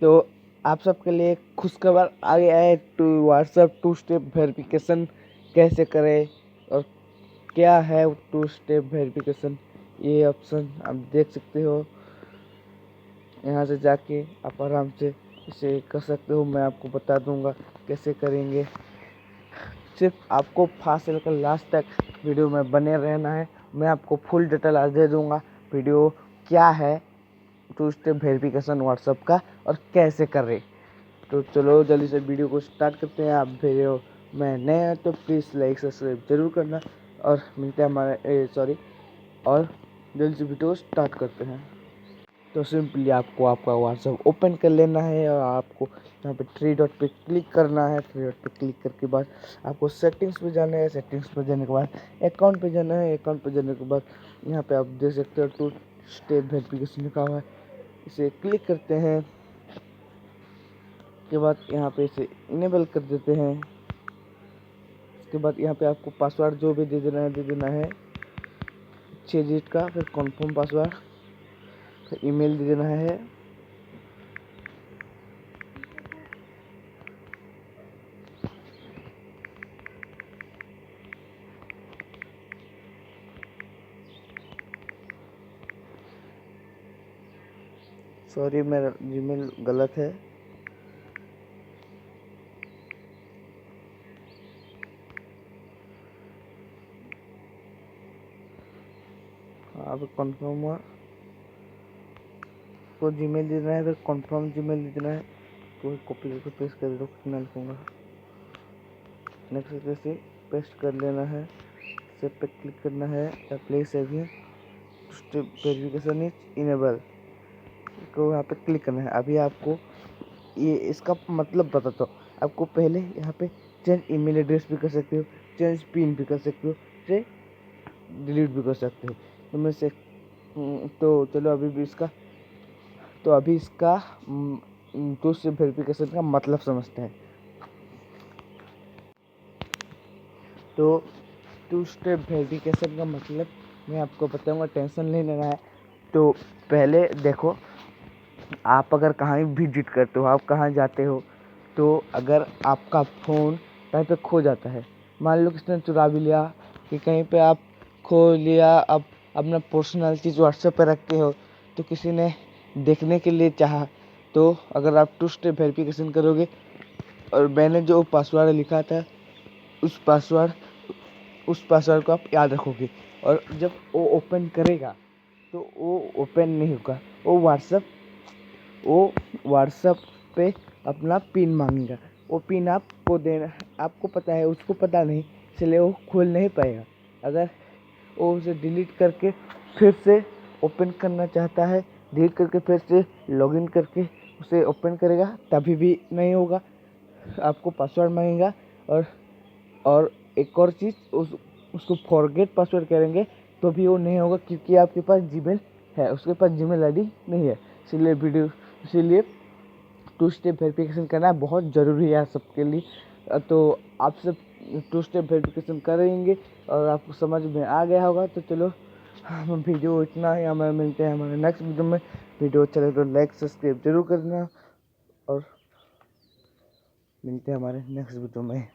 तो आप सबके लिए एक खुशखबर आ गया है। व्हाट्सएप 2 स्टेप वेरिफिकेशन कैसे करें और क्या है 2 स्टेप वेरिफिकेशन। ये ऑप्शन आप देख सकते हो, यहाँ से जाके आप आराम से इसे कर सकते हो। मैं आपको बता दूंगा कैसे करेंगे। सिर्फ आपको फर्स्ट से लेकर लास्ट तक वीडियो में बने रहना है। मैं आपको फुल डिटेल आज दे दूंगा वीडियो क्या है 2 स्टेप वेरिफिकेशन व्हाट्सएप का और कैसे करें। तो चलो जल्दी से वीडियो को स्टार्ट करते हैं। आप वीडियो में नए हैं तो प्लीज़ लाइक सब्सक्राइब जरूर करना और मिलते हैं और जल्दी से वीडियो स्टार्ट करते हैं। तो सिंपली आपको आपका व्हाट्सएप ओपन कर लेना है और आपको यहाँ पे 3 डॉट पे क्लिक करना है। 3 डॉट पे क्लिक करके बाद आपको सेटिंग्स पे जाना है। सेटिंग्स पे जाने के बाद अकाउंट पे जाना है। अकाउंट पे जाने के बाद यहाँ पे आप देख सकते हो 2 स्टेप वेरिफिकेशन लिखा हुआ है, इसे क्लिक करते हैं। उसके बाद यहाँ पे इसे इनेबल कर देते हैं। उसके बाद यहाँ पे आपको पासवर्ड जो भी दे देना है 6 डिजिट का, फिर कन्फर्म पासवर्ड, फिर ईमेल दे देना है। सॉरी मेरा जीमेल गलत है। अब कंफर्म हुआ, को जीमेल देना है, फिर कंफर्म जीमेल देना है। तो कॉपी करके पेस्ट कर दो, कितना लिखूँगा। नेक्स्ट से पेस्ट कर लेना है। सेव पे क्लिक करना है। Apply saving step verification is enable को यहाँ पे क्लिक करना है। अभी आपको ये इसका मतलब बताता हूँ। आपको पहले यहाँ पे चेंज ईमेल एड्रेस भी कर सकते हो, चेंज पिन भी कर सकते हो, से डिलीट भी कर सकते हो। तो मैं से तो चलो अभी इसका 2 स्टेप वेरिफिकेशन का मतलब समझते हैं। तो 2 स्टेप वेरिफिकेशन का मतलब मैं आपको बताऊंगा, टेंशन नहीं लेना है। तो पहले देखो, आप अगर कहीं विजिट करते हो, आप कहाँ जाते हो, तो अगर आपका फ़ोन कहीं पे खो जाता है, मान लो किसने चुरा भी लिया कि कहीं पे आप खो लिया, आप अपना पर्सनल चीज़ व्हाट्सएप पे रखते हो, तो किसी ने देखने के लिए चाहा, तो अगर आप 2 स्टेप वेरिफिकेशन करोगे और मैंने जो पासवर्ड लिखा था उस पासवर्ड को आप याद रखोगे, और जब वो ओपन करेगा तो वो ओपन नहीं होगा। वो व्हाट्सएप पे अपना पिन मांगेगा। वो पिन आपको देना, आपको पता है, उसको पता नहीं, इसलिए वो खोल नहीं पाएगा। अगर वो उसे डिलीट करके फिर से ओपन करना चाहता है, डिलीट करके फिर से लॉगिन करके उसे ओपन करेगा, तभी भी नहीं होगा। आपको पासवर्ड मांगेगा। और एक और चीज़, उसको फॉरगेट पासवर्ड करेंगे तो भी वो नहीं होगा, क्योंकि आपके पास जीमेल है, उसके पास जीमेल आईडी नहीं है। इसीलिए 2 स्टेप वेरिफिकेशन करना बहुत ज़रूरी है सबके लिए। तो आप सब 2 स्टेप वेरिफिकेशन करेंगे और आपको समझ में आ गया होगा। तो चलो वीडियो इतना ही, हमें मिलते हैं हमारे नेक्स्ट वीडियो में। वीडियो अच्छा लगे तो लाइक सब्सक्राइब जरूर करना और मिलते हैं हमारे नेक्स्ट वीडियो में।